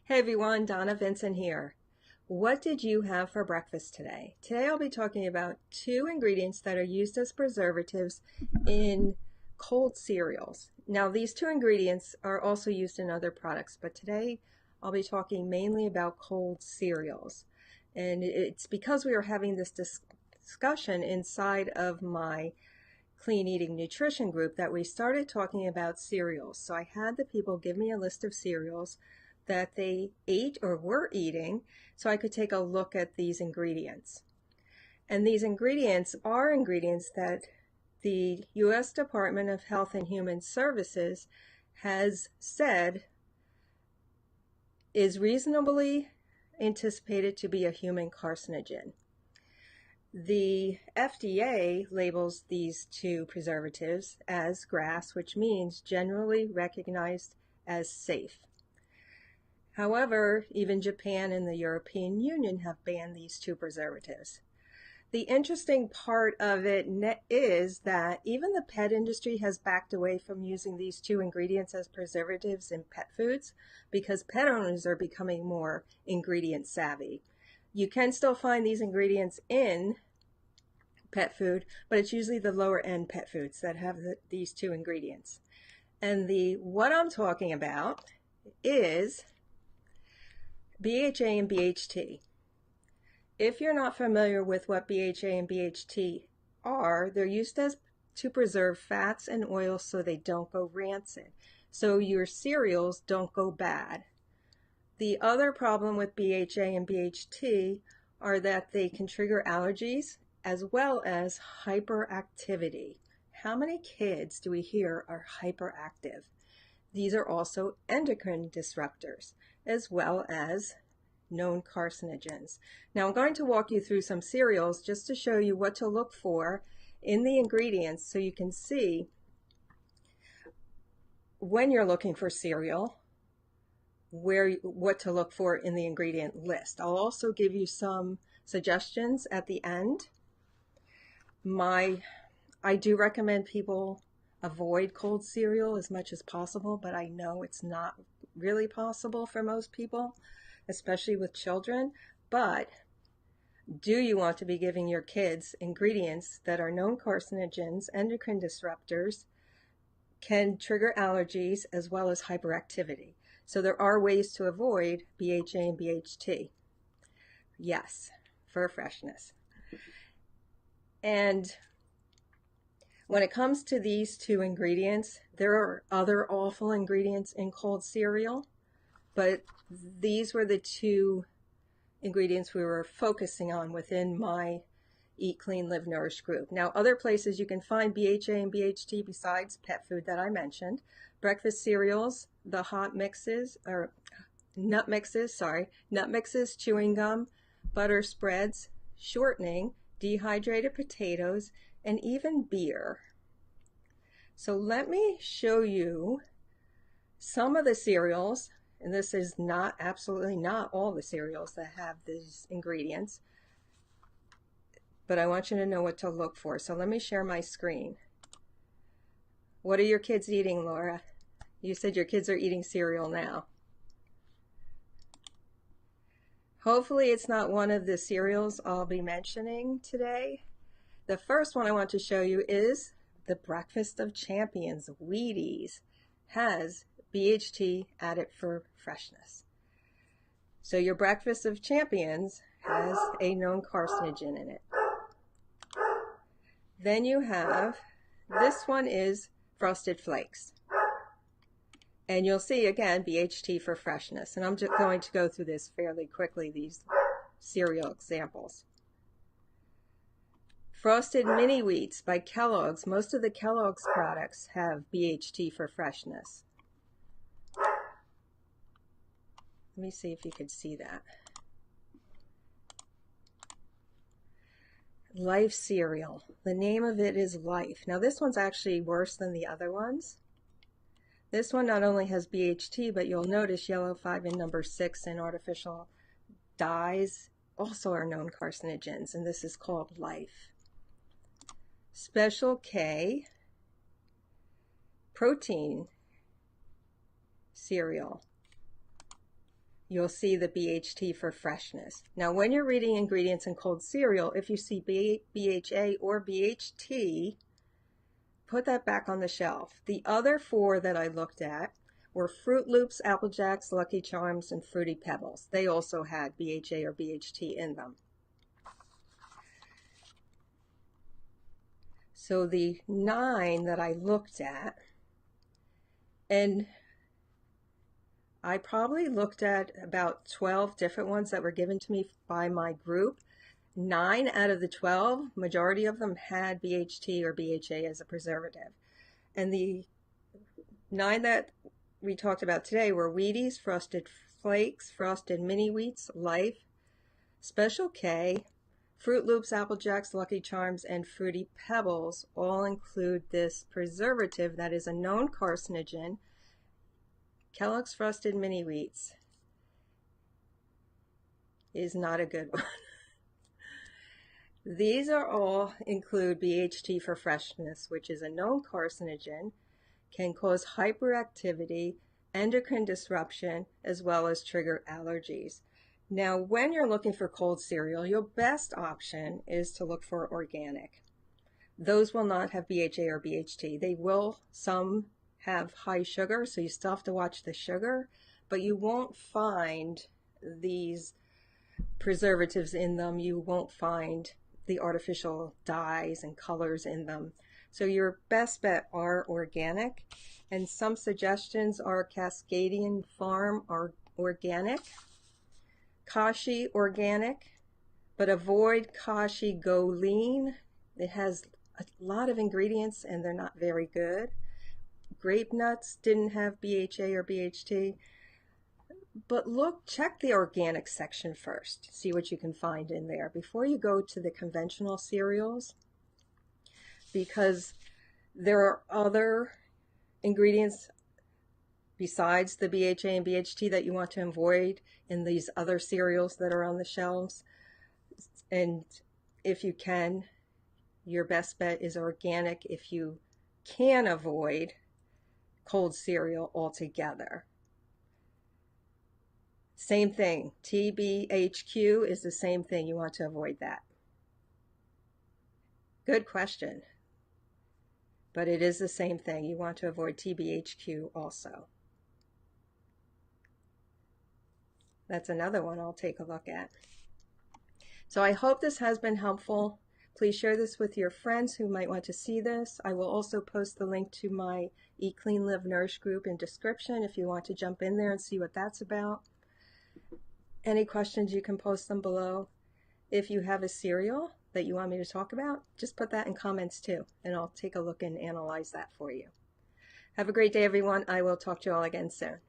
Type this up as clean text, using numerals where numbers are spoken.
Hey everyone, Donna Vincent here. What did you have for breakfast today? Today I'll be talking about two ingredients that are used as preservatives in cold cereals. Now these two ingredients are also used in other products, but today I'll be talking mainly about cold cereals. And it's because we are having this discussion inside of my clean eating nutrition group that we started talking about cereals. So I had the people give me a list of cereals that they ate or were eating so I could take a look at these ingredients. And these ingredients are ingredients that the U.S. Department of Health and Human Services has said is reasonably anticipated to be a human carcinogen. The FDA labels these two preservatives as GRAS, which means generally recognized as safe. However, even Japan and the European Union have banned these two preservatives. The interesting part of it is that even the pet industry has backed away from using these two ingredients as preservatives in pet foods because pet owners are becoming more ingredient savvy. You can still find these ingredients in pet food, but it's usually the lower end pet foods that have these two ingredients. And what I'm talking about is BHA and BHT. If you're not familiar with what BHA and BHT are, they're used to preserve fats and oils so they don't go rancid, so your cereals don't go bad. The other problem with BHA and BHT are that they can trigger allergies as well as hyperactivity. How many kids do we hear are hyperactive? These are also endocrine disruptors, as well as known carcinogens. Now I'm going to walk you through some cereals just to show you what to look for in the ingredients so you can see when you're looking for cereal what to look for in the ingredient list. I'll also give you some suggestions at the end. I do recommend people avoid cold cereal as much as possible, but I know it's not really possible for most people, especially with children. But do you want to be giving your kids ingredients that are known carcinogens, endocrine disruptors, can trigger allergies as well as hyperactivity? So there are ways to avoid BHA and BHT. Yes, for freshness. And when it comes to these two ingredients, there are other awful ingredients in cold cereal, but these were the two ingredients we were focusing on within my Eat Clean, Live Nourished group. Now, other places you can find BHA and BHT besides pet food that I mentioned: breakfast cereals, the hot mixes, or nut mixes, chewing gum, butter spreads, shortening, dehydrated potatoes, and even beer. So let me show you some of the cereals, and this is absolutely not all the cereals that have these ingredients, but I want you to know what to look for. So let me share my screen. What are your kids eating, Laura? You said your kids are eating cereal now. Hopefully it's not one of the cereals I'll be mentioning today. The first one I want to show you is the Breakfast of Champions. Wheaties has BHT added for freshness. So your Breakfast of Champions has a known carcinogen in it. Then you have, this one is Frosted Flakes. And you'll see again BHT for freshness. And I'm just going to go through this fairly quickly, these cereal examples. Frosted Mini Wheats by Kellogg's. Most of the Kellogg's products have BHT for freshness. Let me see if you could see that. Life cereal. The name of it is Life. Now this one's actually worse than the other ones. This one not only has BHT, but you'll notice yellow 5 and number 6 and artificial dyes also are known carcinogens, and this is called Life. Special K protein cereal. you'll see the BHT for freshness. Now, when you're reading ingredients in cold cereal, if you see BHA or BHT, put that back on the shelf. The other four that I looked at were Fruit Loops, Apple Jacks, Lucky Charms, and Fruity Pebbles. They also had BHA or BHT in them. So the 9 that I looked at, and I probably looked at about 12 different ones that were given to me by my group. 9 out of the 12, majority of them had BHT or BHA as a preservative. And the 9 that we talked about today were Wheaties, Frosted Flakes, Frosted Mini Wheats, Life, Special K, Fruit Loops, Apple Jacks, Lucky Charms, and Fruity Pebbles all include this preservative that is a known carcinogen. Kellogg's Frosted Mini Wheats is not a good one. These are all include BHT for freshness, which is a known carcinogen, can cause hyperactivity, endocrine disruption, as well as trigger allergies. Now, when you're looking for cold cereal, your best option is to look for organic. Those will not have BHA or BHT. They will, some have high sugar, so you still have to watch the sugar, but you won't find these preservatives in them. You won't find the artificial dyes and colors in them. So your best bet are organic, and some suggestions are Cascadian Farm are organic, Kashi organic, but avoid Kashi Go Lean. It has a lot of ingredients and they're not very good. Grape nuts didn't have BHA or BHT, but check the organic section first. See what you can find in there before you go to the conventional cereals, because there are other ingredients besides the BHA and BHT that you want to avoid in these other cereals that are on the shelves. And if you can, your best bet is organic if you can avoid cold cereal altogether. Same thing, TBHQ is the same thing. You want to avoid that. Good question. But it is the same thing. You want to avoid TBHQ also. That's another one I'll take a look at. So I hope this has been helpful. Please share this with your friends who might want to see this. I will also post the link to my Eat Clean Live Nourish group in description if you want to jump in there and see what that's about. Any questions, you can post them below. If you have a cereal that you want me to talk about, just put that in comments too, and I'll take a look and analyze that for you. Have a great day, everyone. I will talk to you all again soon.